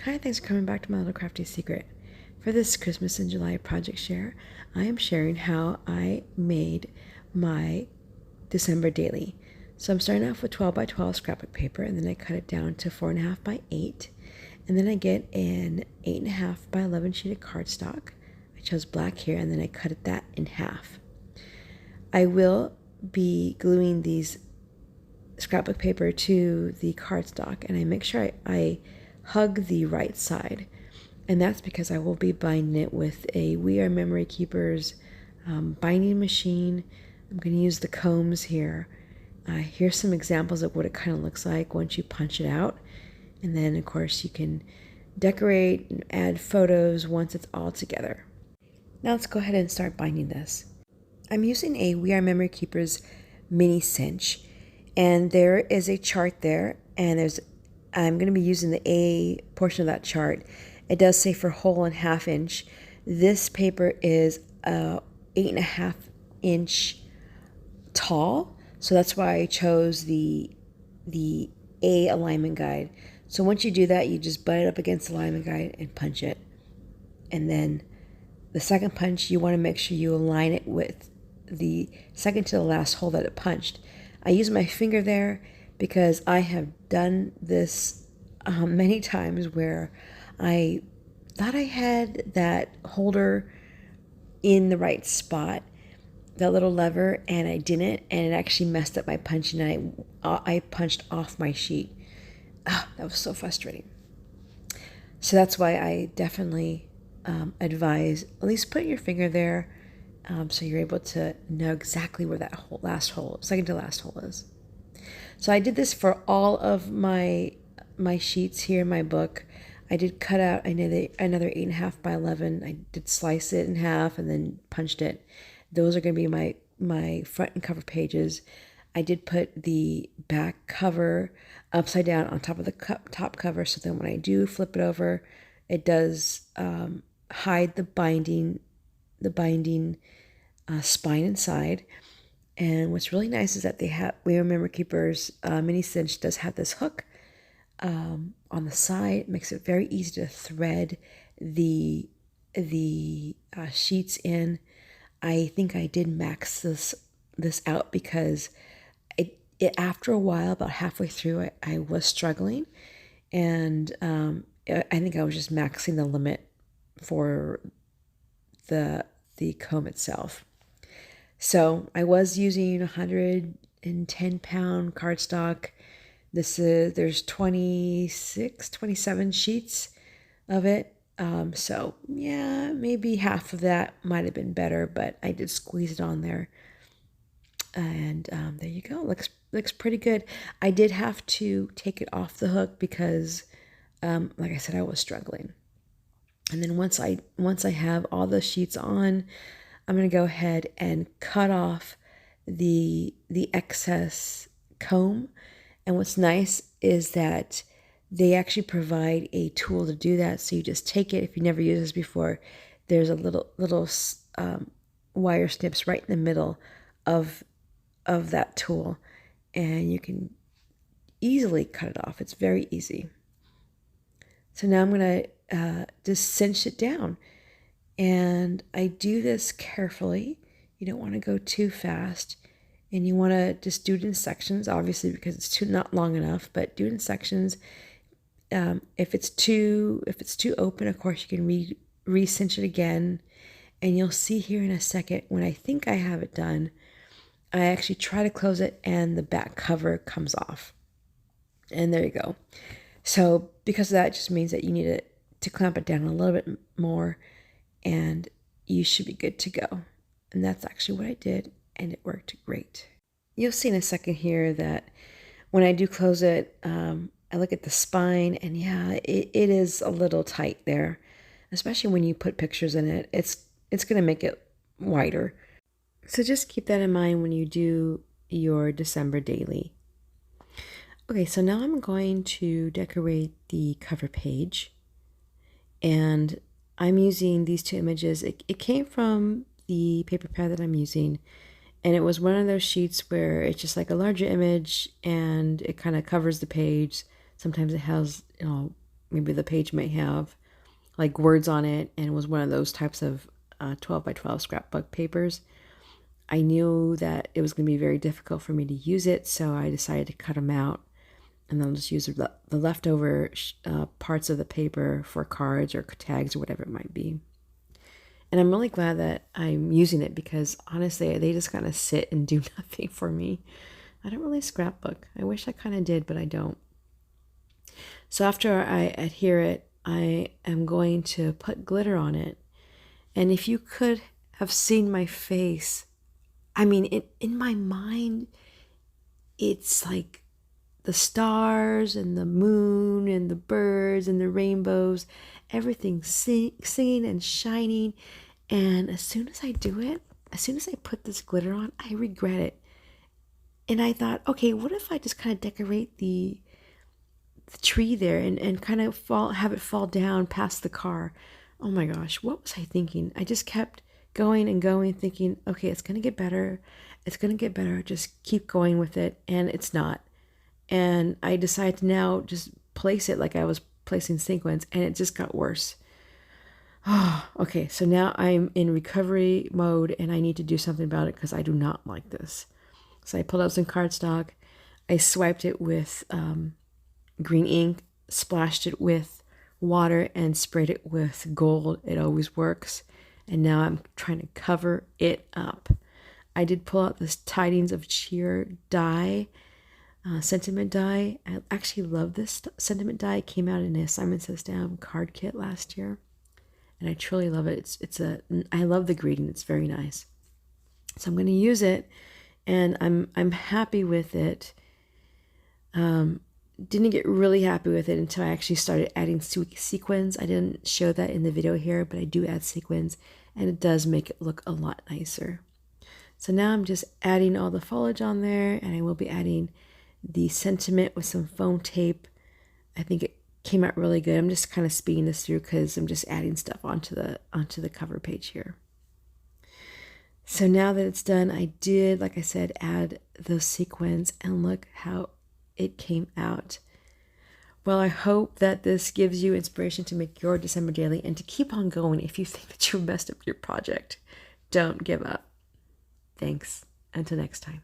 Hi, thanks for coming back to my little crafty secret. For this Christmas in July project share, I am sharing how I made my December daily. So I'm starting off with 12 by 12 scrapbook paper, and then I cut it down to 4.5 by 8. And then I get an 8.5 by 11 sheet of cardstock. I chose black here, and then I cut that in half. I will be gluing these scrapbook paper to the cardstock, and I make sure I hug the right side, and that's because I will be binding it with a We Are Memory Keepers binding machine. I'm going to use the combs here. Here's some examples of what it kind of looks like once you punch it out, and then of course you can decorate and add photos once it's all together. Now let's go ahead and start binding this. I'm using a We Are Memory Keepers mini cinch, and there is a chart there, and I'm going to be using the A portion of that chart. It does say for whole and half inch. This paper is 8.5 inch tall, so that's why I chose the A alignment guide. So once you do that, you just butt it up against the alignment guide and punch it. And then the second punch, you want to make sure you align it with the second to the last hole that it punched. I use my finger there because I have done this many times where I thought I had that holder in the right spot, that little lever, and I didn't, and it actually messed up my punching, and I punched off my sheet. That was so frustrating. So that's why I definitely advise at least put your finger there, so you're able to know exactly where that second to last hole is. So I did this for all of my sheets here in my book. I did cut out another 8.5 by 11. I did slice it in half and then punched it. Those are going to be my front and cover pages. I did put the back cover upside down on top of the top cover, so then when I do flip it over, it does hide the binding spine inside. And what's really nice is that We Remember Keepers mini cinch does have this hook on the side. It makes it very easy to thread the sheets in. I think I did max this out because it after a while, about halfway through, I was struggling, and I think I was just maxing the limit for the comb itself. So I was using 110-pound cardstock. There's 27 sheets of it. So yeah, maybe half of that might have been better, but I did squeeze it on there. And there you go. Looks pretty good. I did have to take it off the hook because, like I said, I was struggling. And then once I have all the sheets on, I'm going to go ahead and cut off the excess comb. And what's nice is that they actually provide a tool to do that. So you just take it. If you never used this before, there's a little wire snips right in the middle of that tool, and you can easily cut it off. It's very easy. So now I'm going to just cinch it down. And I do this carefully. You don't want to go too fast, and you want to just do it in sections, obviously, because it's not long enough, but do it in sections. If it's too open, of course, you can re-cinch it again, and you'll see here in a second when I think I have it done, I actually try to close it and the back cover comes off. And there you go. So because of that, it just means that you need to clamp it down a little bit more, and you should be good to go. And that's actually what I did, and it worked great. You'll see in a second here that when I do close it, I look at the spine, and yeah, it is a little tight there, especially when you put pictures in it. It's going to make it wider. So just keep that in mind when you do your December daily. Okay, so now I'm going to decorate the cover page, and I'm using these two images. It came from the paper pad that I'm using, and it was one of those sheets where it's just like a larger image and it kind of covers the page. Sometimes it has maybe the page might have like words on it, and it was one of those types of 12 by 12 scrapbook papers. I knew that it was going to be very difficult for me to use it, so I decided to cut them out, and then I'll just use the leftover parts of the paper for cards or tags or whatever it might be. And I'm really glad that I'm using it, because honestly, they just kind of sit and do nothing for me. I don't really scrapbook. I wish I kind of did, but I don't. So after I adhere it, I am going to put glitter on it. And if you could have seen my face, I mean, in my mind, it's like the stars and the moon and the birds and the rainbows, everything singing and shining. And as soon as I do it, as soon as I put this glitter on, I regret it. And I thought, okay, what if I just kind of decorate the tree there and kind of have it fall down past the car? Oh my gosh, what was I thinking? I just kept going and going, thinking, okay, it's going to get better. It's going to get better. Just keep going with it. And it's not. And I decided to now just place it like I was placing sequins, and it just got worse. Oh, okay, so now I'm in recovery mode, and I need to do something about it, because I do not like this. So I pulled out some cardstock. I swiped it with green ink, splashed it with water, and sprayed it with gold. It always works. And now I'm trying to cover it up. I did pull out this Tidings of Cheer die, sentiment die. I actually love this sentiment die. It came out in a Simon Says Down card kit last year, and I truly love it. I love the greeting. It's very nice. So I'm going to use it, and I'm happy with it. Didn't get really happy with it until I actually started adding sequins. I didn't show that in the video here, but I do add sequins, and it does make it look a lot nicer. So now I'm just adding all the foliage on there, and I will be adding the sentiment with some foam tape. I think it came out really good. I'm just kind of speeding this through because I'm just adding stuff onto the cover page here. So now that it's done, I did, like I said, add those sequins, and look how it came out. Well, I hope that this gives you inspiration to make your December daily and to keep on going if you think that you messed up your project. Don't give up. Thanks. Until next time.